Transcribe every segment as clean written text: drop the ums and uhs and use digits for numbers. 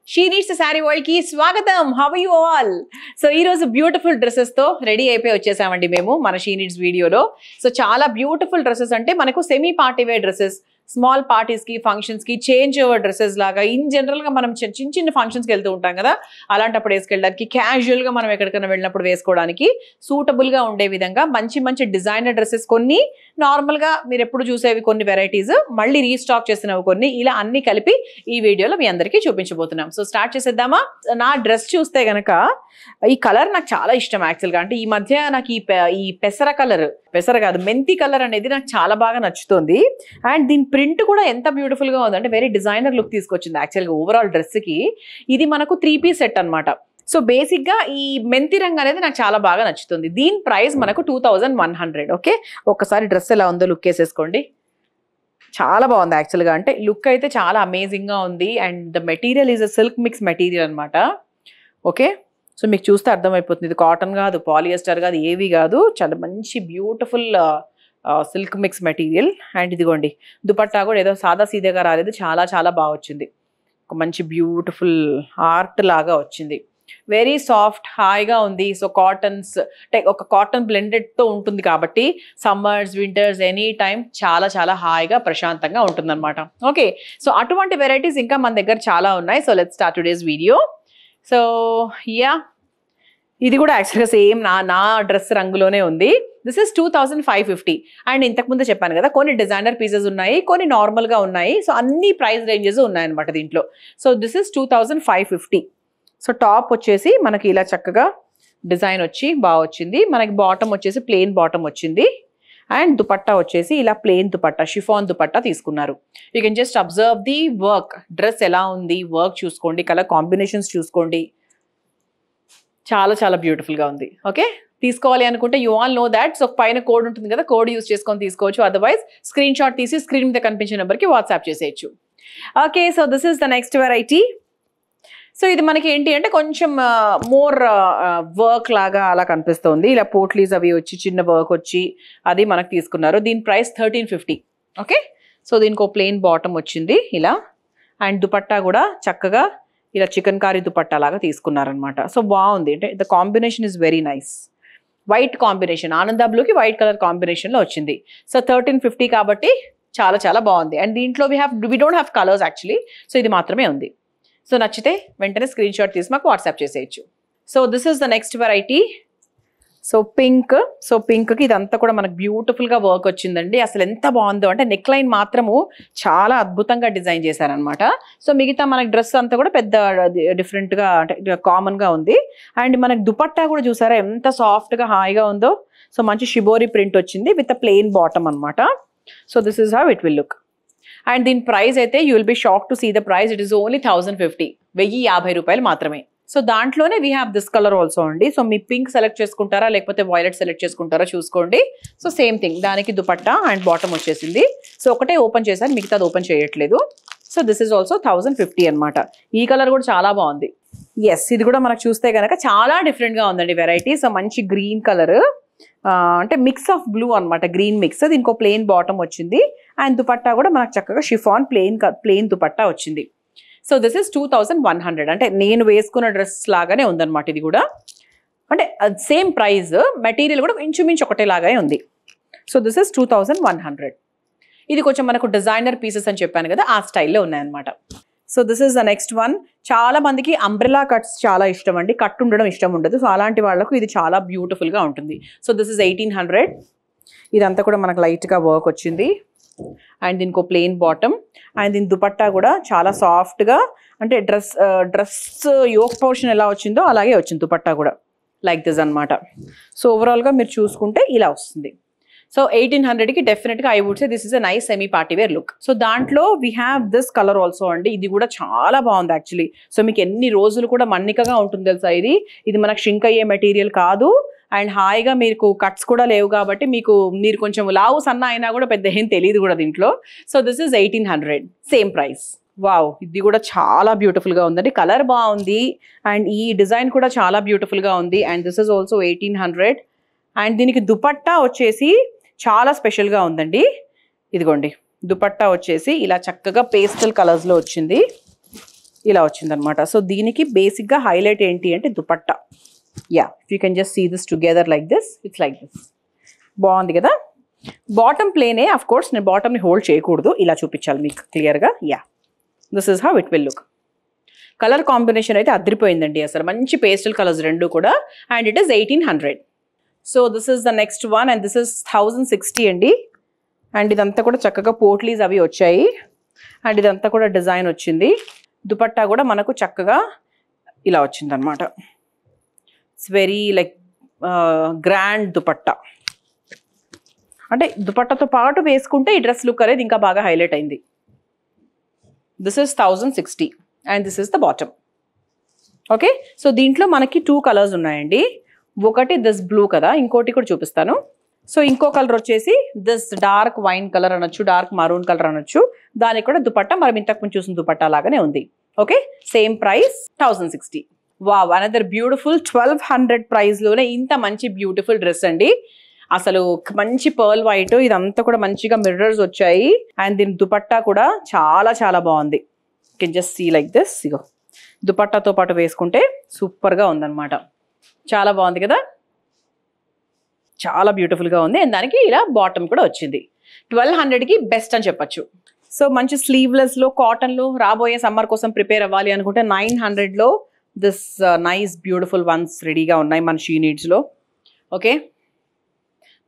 She Needs a Saree World ki స్వాగతం. How are you all? So ఈ రోజు beautiful dresses తో ready అయిపోయి వచ్చేసామండి మేము మన She Needs వీడియోలో. సో చాలా బ్యూటిఫుల్ డ్రెస్సెస్ అంటే మనకు semi party wear dresses, small parties కి ఫంక్షన్స్ కి చేంజ్ ఓవర్ డ్రెస్సెస్ లాగా ఇన్ జనరల్ గా మనం చిన్న చిన్న ఫంక్షన్స్ కి వెళ్తూ ఉంటాం కదా, అలాంటప్పుడు వేసుకెళ్ళడానికి క్యాజువల్ గా మనం ఎక్కడికైనా వెళ్ళినప్పుడు వేసుకోవడానికి సూటబుల్ గా ఉండే విధంగా మంచి మంచి డిజైనర్ డ్రెస్సెస్, కొన్ని నార్మల్ గా మీరు ఎప్పుడు చూసేవి కొన్ని వెరైటీస్, మళ్ళీ రీస్టాక్ చేసినవి కొన్ని, ఇలా అన్ని కలిపి ఈ వీడియోలో మీ అందరికీ చూపించబోతున్నాం. సో స్టార్ట్ చేసేద్దామా? నా డ్రెస్ చూస్తే గనక ఈ కలర్ నాకు చాలా ఇష్టం యాక్చువల్గా. అంటే ఈ మధ్య నాకు ఈ పెసర కలర్, పెసర కాదు మెంతి కలర్ అనేది నాకు చాలా బాగా నచ్చుతుంది. అండ్ దీని ప్రింట్ కూడా ఎంత బ్యూటిఫుల్ గా ఉంది అంటే వెరీ డిజైనర్ లుక్ తీసుకొచ్చింది యాక్చువల్గా ఓవరాల్ డ్రెస్ కి. ఇది మనకు 3-piece సెట్ అనమాట. సో బేసిక్ గా ఈ మెంతి రంగు అనేది నాకు చాలా బాగా నచ్చుతుంది. దీని ప్రైస్ మనకు 2100. ఓకే, ఒక్కసారి డ్రెస్ ఎలా ఉందో లుక్ వేసేసుకోండి. చాలా బాగుంది యాక్చువల్గా, అంటే లుక్ అయితే చాలా అమేజింగ్ గా ఉంది. And the material is a silk mix material అనమాట. ఓకే, సో మీకు చూస్తే అర్థమైపోతుంది ఇది కాటన్ కాదు, పాలియస్టర్ కాదు, ఏవి కాదు, చాలా మంచి beautiful silk mix material. And ఇదిగోండి దుపట్టా కూడా ఏదో సాదా సీదాగా రాలేదు, చాలా చాలా బాగా వచ్చింది. ఒక మంచి బ్యూటిఫుల్ ఆర్ట్ లాగా వచ్చింది, వెరీ సాఫ్ట్, హాయిగా ఉంది. సో కాటన్స్ అంటే ఒక కాటన్ బ్లెండెడ్తో ఉంటుంది కాబట్టి సమ్మర్స్ వింటర్స్ ఎనీ టైం చాలా చాలా హాయిగా ప్రశాంతంగా ఉంటుందన్నమాట. ఓకే, సో అటువంటి వెరైటీస్ ఇంకా మన దగ్గర చాలా ఉన్నాయి. So let's start today's video. So yeah, ఇది కూడా యాక్చువల్గా సేమ్ నా డ్రెస్ రంగులోనే ఉంది. This is 2550. అండ్ ఇంతకుముందు చెప్పాను కదా కొన్ని డిజైనర్ పీసెస్ ఉన్నాయి, కొన్ని నార్మల్గా ఉన్నాయి. సో అన్ని ప్రైస్ రేంజెస్ ఉన్నాయన్నమాట దీంట్లో. So this is 2550. So top వచ్చేసి మనకి ఇలా చక్కగా డిజైన్ వచ్చి బాగా వచ్చింది. మనకి బాటమ్ వచ్చేసి ప్లెయిన్ బాటమ్ వచ్చింది. అండ్ దుపట్టా వచ్చేసి ఇలా ప్లెయిన్ దుపట్టా, షిఫాన్ దుపట్టా తీసుకున్నారు. You can just observe the work. Dress ఎలా ఉంది, వర్క్ చూసుకోండి, కలర్ కాంబినేషన్స్ చూసుకోండి, చాలా చాలా బ్యూటిఫుల్గా ఉంది. ఓకే, తీసుకోవాలి అనుకుంటే you all know that. So పైన కోడ్ ఉంటుంది కదా, కోడ్ యూస్ చేసుకొని తీసుకోవచ్చు. అదర్వైజ్ స్క్రీన్ షాట్ తీసి స్క్రీన్ మీద కనిపించే నెంబర్కి వాట్సాప్ చేసేయచ్చు. Okay, so this is the next variety. So ఇది మనకి ఏంటి అంటే కొంచెం మోర్ వర్క్ లాగా అలా కనిపిస్తుంది. ఇలా పోట్లీస్ అవి వచ్చి చిన్న వర్క్ వచ్చి అది మనకు తీసుకున్నారు. దీని ప్రైస్ 1350. ఓకే, సో దీనికి ఒక ప్లెయిన్ బాటమ్ వచ్చింది ఇలా. అండ్ దుపట్టా కూడా చక్కగా ఇలా చికెన్ కారీ దుపట్టా లాగా తీసుకున్నారనమాట. సో బాగుంది, అంటే the combination is very nice. White combination, ఆనంద బ్లూకి వైట్ కలర్ కాంబినేషన్లో వచ్చింది. సో 1350 కాబట్టి చాలా చాలా బాగుంది. అండ్ దీంట్లో we don't have colours actually. So ఇది మాత్రమే ఉంది. సో నచ్చితే వెంటనే స్క్రీన్ షాట్ తీసి మాకు వాట్సాప్ చేసేయచ్చు. So this is the next variety. So pink. So పింక్కి ఇదంతా కూడా మనకు బ్యూటిఫుల్గా వర్క్ వచ్చిందండి. అసలు ఎంత బాగుందో అంటే నెక్ లైన్ మాత్రము చాలా అద్భుతంగా డిజైన్ చేశారనమాట. సో మిగతా మనకి డ్రెస్ అంతా కూడా పెద్ద డిఫరెంట్గా అంటే కామన్గా ఉంది. అండ్ మనకి దుపట్టా కూడా చూసారా ఎంత సాఫ్ట్గా హాయిగా ఉందో. సో మంచి షిబోరి ప్రింట్ వచ్చింది విత్ ప్లెయిన్ బాటమ్ అనమాట. So this is how it will look. And దీని ప్రైస్ అయితే you will be shock to see the price. It is only 1050, 1050 రూపాయలు మాత్రమే. సో దాంట్లోనే we have this colour also అండి. So మీ pink select చేసుకుంటారా లేకపోతే వైలెట్ సెలెక్ట్ చేసుకుంటారా చూసుకోండి. సో సేమ్ థింగ్, దానికి దుపట్టా అండ్ బాటమ్ వచ్చేసింది. సో ఒకటే ఓపెన్ చేశాను, మిగతాది ఓపెన్ చేయట్లేదు. సో దిస్ ఈజ్ ఆల్సో 1050 అనమాట. ఈ కలర్ కూడా చాలా బాగుంది. ఎస్, ఇది కూడా మనకు చూస్తే కనుక చాలా డిఫరెంట్గా ఉందండి వెరైటీ. సో మంచి గ్రీన్ కలర్, అంటే మిక్స్ ఆఫ్ బ్లూ అనమాట, గ్రీన్ మిక్స్. దీనికి ప్లెయిన్ బాటమ్ వచ్చింది. అండ్ దుపట్టా కూడా మనకు చక్కగా షిఫాన్ ప్లెయిన్ దుపట్టా వచ్చింది. So this is 2100. అంటే నేను వేసుకున్న డ్రెస్ లాగానే ఉందన్నమాట ఇది కూడా. అంటే సేమ్ ప్రైస్, మెటీరియల్ కూడా ఇంచుమించు ఒకటేలాగానే ఉంది. So this is 2100. ఇది కొంచెం మనకు డిజైనర్ పీసెస్ అని చెప్పాను కదా, ఆ స్టైల్లో ఉన్నాయన్నమాట. So this is the next one. చాలా మందికి అంబ్రెలా కట్స్ చాలా ఇష్టం అండి, కట్ ఉండడం ఇష్టం ఉండదు. సో అలాంటి వాళ్ళకు ఇది చాలా బ్యూటిఫుల్గా ఉంటుంది. So this is 1800. ఇదంతా కూడా మనకు లైట్గా వర్క్ వచ్చింది. అండ్ దీనికి ప్లెయిన్ బాటమ్. అండ్ దీని దుపట్టా కూడా చాలా సాఫ్ట్గా, అంటే డ్రెస్ యోక్ పోర్షన్ ఎలా వచ్చిందో అలాగే వచ్చింది దుపట్టా కూడా, లైక్ దిస్ అనమాట. సో ఓవరాల్గా మీరు చూసుకుంటే ఇలా వస్తుంది. సో 1800కి డెఫినెట్గా I would say this is a nice semi party wear look. So దాంట్లో we have this colour also అండి. ఇది కూడా చాలా బాగుంది యాక్చువల్లీ. సో మీకు ఎన్ని రోజులు కూడా మన్నికగా ఉంటుంది తెలుసా. ఇది మనకు షింక్ అయ్యే మెటీరియల్ కాదు. అండ్ హాయిగా మీకు కట్స్ కూడా లేవు కాబట్టి మీరు కొంచెం లావు సన్న అయినా కూడా పెద్ద ఏం తెలియదు కూడా దీంట్లో. So this is 1800, same price. Wow, ఇది కూడా చాలా బ్యూటిఫుల్గా ఉందండి, కలర్ బాగుంది. అండ్ ఈ డిజైన్ కూడా చాలా బ్యూటిఫుల్గా ఉంది. And this is also 1800. And దీనికి దుపట్టా వచ్చేసి చాలా స్పెషల్గా ఉందండి. ఇదిగోండి దుపట్టా వచ్చేసి ఇలా చక్కగా పేస్టల్ కలర్స్లో వచ్చింది. ఇలా వచ్చిందనమాట. సో దీనికి బేసిక్గా హైలైట్ ఏంటి అంటే dupatta. Yeah, you can just see this together like this. It's like this. బాగుంది కదా. బాటమ్ ప్లేనే, ఆఫ్ కోర్స్ నేను బాటమ్ని హోల్డ్ చేయకూడదు, ఇలా చూపించాలి మీకు క్లియర్గా. Yeah, this is how it will look. Colour combination అయితే అదిరిపోయిందండి అసలు, మంచి పేస్టల్ కలర్స్ రెండు కూడా. And it is 1800. So this is the next one and this is 1060 అండి. అండ్ ఇదంతా కూడా చక్కగా పోట్లీస్ అవి వచ్చాయి. అండ్ ఇదంతా కూడా డిజైన్ వచ్చింది. దుపట్టా కూడా మనకు చక్కగా ఇలా వచ్చింది అనమాట. It's very like grand dupatta. అంటే దుపట్టాతో పాటు వేసుకుంటే ఈ డ్రెస్ లుక్ అనేది ఇంకా బాగా హైలైట్ అయింది. This is 1060 and this is the bottom. Okay, so దీంట్లో మనకి 2 కలర్స్ ఉన్నాయండి. ఒకటి దిస్ బ్లూ కదా, ఇంకోటి కూడా చూపిస్తాను. సో ఇంకో కలర్ వచ్చేసి దిస్ డార్క్ వైన్ కలర్ అనొచ్చు, డార్క్ మరూన్ కలర్ అనొచ్చు. దానికి కూడా దుపట్టా మనం ఇంతకుముందు చూసిన దుపట్టా లాగానే ఉంది. Okay, same price 1060. Wow, another beautiful 1200 ప్రైస్లోనే ఇంత మంచి బ్యూటిఫుల్ డ్రెస్ అండి. అసలు మంచి పర్ల్ వైట్, ఇదంతా కూడా మంచిగా మిర్రర్స్ వచ్చాయి. అండ్ దీని దుపట్టా కూడా చాలా చాలా బాగుంది. You can just see like this. ఇగో దుపట్టాతో పాటు వేసుకుంటే సూపర్గా ఉందన్నమాట. చాలా బాగుంది కదా, చాలా బ్యూటిఫుల్గా ఉంది. అండ్ దానికి ఇలా బాటమ్ కూడా వచ్చింది. 1200కి బెస్ట్ అని చెప్పచ్చు. సో మంచి స్లీవ్లెస్లో కాటన్లో రాబోయే సమ్మర్ కోసం ప్రిపేర్ అవ్వాలి అనుకుంటే 900లో దిస్ నైస్ బ్యూటిఫుల్ వన్స్ రెడీగా ఉన్నాయి మన షీ నీడ్స్లో. Okay,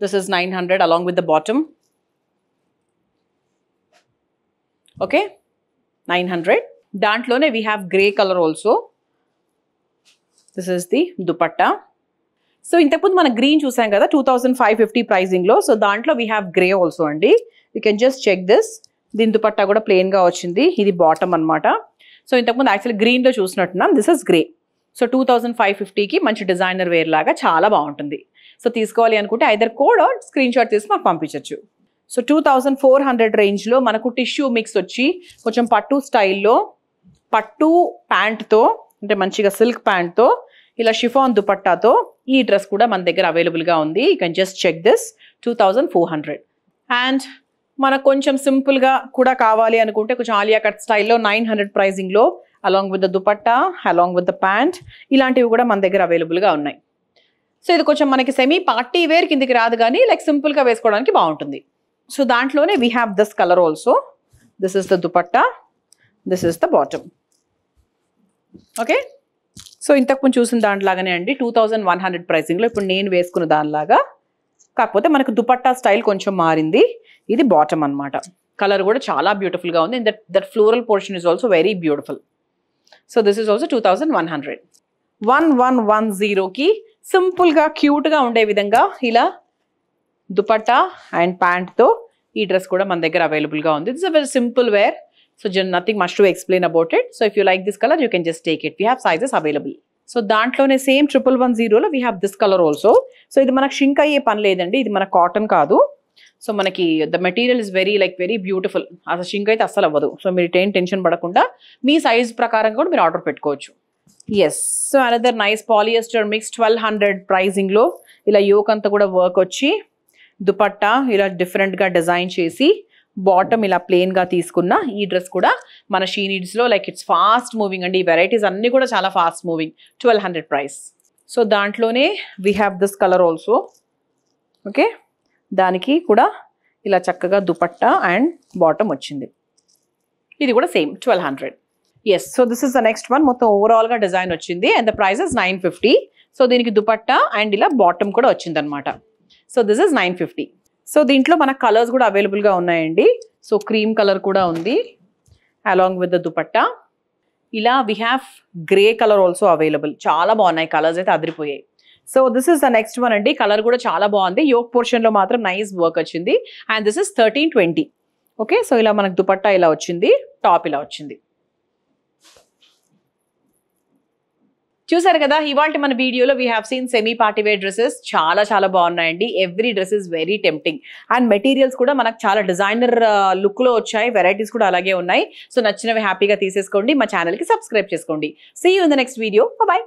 this is 900 along with the bottom. Okay, 900. దాంట్లోనే we have grey colour also. This is the dupatta. So ఇంతకుముందు మనం గ్రీన్ చూసాం కదా 2550 ప్రైజింగ్లో. సో దాంట్లో వీ హ్యావ్ గ్రే ఆల్సో అండి. You can just check this. దీని దుపట్టా కూడా ప్లెయిన్గా వచ్చింది. ఇది బాటమ్ అనమాట. సో ఇంతకుముందు యాక్చువల్లీ గ్రీన్లో చూసినట్టున్నాం. This is grey. సో 2550కి మంచి డిజైనర్ వేర్ లాగా చాలా బాగుంటుంది. సో తీసుకోవాలి అనుకుంటే either code or screenshot తీసి మాకు పంపించవచ్చు. సో 2400 రేంజ్లో మనకు టిష్యూ మిక్స్ వచ్చి కొంచెం పట్టు స్టైల్లో పట్టు ప్యాంట్తో, అంటే మంచిగా సిల్క్ ప్యాంట్తో ఇలా షిఫాన్ దుపట్టాతో ఈ డ్రెస్ కూడా మన దగ్గర అవైలబుల్గా ఉంది. You can just check this. 2400. And మనకు కొంచెం సింపుల్గా కూడా కావాలి అనుకుంటే కొంచెం ఆలియా కట్ స్టైల్లో 900 ప్రైజింగ్లో along with the dupatta, along with the pant, ఇలాంటివి కూడా మన దగ్గర అవైలబుల్గా ఉన్నాయి. సో ఇది కొంచెం మనకి సెమీ పార్టీ వేర్ కిందికి రాదు కానీ లైక్ సింపుల్గా వేసుకోవడానికి బాగుంటుంది. సో దాంట్లోనే we have this colour also. This is the dupatta, this is the bottom. Okay, so ఇంతకుముందు చూసిన దాంట్లాగానే అండి 2100 ప్రైసింగ్లో ఇప్పుడు నేను వేసుకున్న దానిలాగా, కాకపోతే మనకు దుపట్టా స్టైల్ కొంచెం మారింది. ఇది బాటమ్ అనమాట. కలర్ కూడా చాలా బ్యూటిఫుల్గా ఉంది. And that floral portion is also very beautiful. So this is also 2100. 1110కి సింపుల్గా క్యూట్గా ఉండే విధంగా ఇలా దుపట్టా అండ్ ప్యాంట్తో ఈ డ్రెస్ కూడా మన దగ్గర అవైలబుల్గా ఉంది. This is a very simple wear. So nothing much to explain about it. So if you like this color, you can just take it. We have sizes available. So దాంట్లోనే same 1110లో we have this color also. So ఇది మనకు shrink అయ్యే పని లేదండి. ఇది మన cotton కాదు. So మనకి the material is very beautiful. అసలు షింక్ అయితే అస్సలు అవ్వదు. సో మీరు ఏం టెన్షన్ పడకుండా మీ సైజ్ ప్రకారం కూడా మీరు ఆర్డర్ పెట్టుకోవచ్చు. Yes, so another nice polyester mix 1200 ప్రైజింగ్లో ఇలా యోక్ అంతా కూడా వర్క్ వచ్చి దుపట్టా ఇలా డిఫరెంట్గా డిజైన్ చేసి బాటమ్ ఇలా ప్లెయిన్గా తీసుకున్న ఈ డ్రెస్ కూడా మన షీ నీడ్స్లో లైక్ ఇట్స్ ఫాస్ట్ మూవింగ్ అండి. ఈ వెరైటీస్ అన్నీ కూడా చాలా ఫాస్ట్ మూవింగ్. 1200 ప్రైస్. సో దాంట్లోనే we have this colour also. Okay, దానికి కూడా ఇలా చక్కగా దుపట్టా అండ్ బాటమ్ వచ్చింది. ఇది కూడా same 1200. Yes, so this is the next one. మొత్తం ఓవరాల్గా డిజైన్ వచ్చింది and the price is 950. So దీనికి దుపట్టా అండ్ ఇలా బాటమ్ కూడా వచ్చింది అనమాట. So this is 950. సో దీంట్లో మన కలర్స్ కూడా అవైలబుల్గా ఉన్నాయండి. సో క్రీమ్ కలర్ కూడా ఉంది అలాంగ్ విత్ ద దుపట్టా. ఇలా we have grey colour also available. చాలా బాగున్నాయి కలర్స్ అయితే అదిరిపోయాయి. So this is the next one అండి. కలర్ కూడా చాలా బాగుంది. యోక్ పోర్షన్లో మాత్రం నైస్ వర్క్ వచ్చింది. And this is 1320. Okay, so ఇలా మనకు దుపట్టా ఇలా వచ్చింది, టాప్ ఇలా వచ్చింది. చూసారు కదా, ఇవాళ మన వీడియోలో we have seen semi party wear dresses. చాలా చాలా బాగున్నాయండి. Every dress is very tempting. And materials కూడా మనకు చాలా డిజైనర్ లుక్లో వచ్చాయి. వెరైటీస్ కూడా అలాగే ఉన్నాయి. సో నచ్చినవి హ్యాపీగా తీసేసుకోండి. మా ఛానల్కి సబ్స్క్రైబ్ చేసుకోండి. See you in the next video. Bye.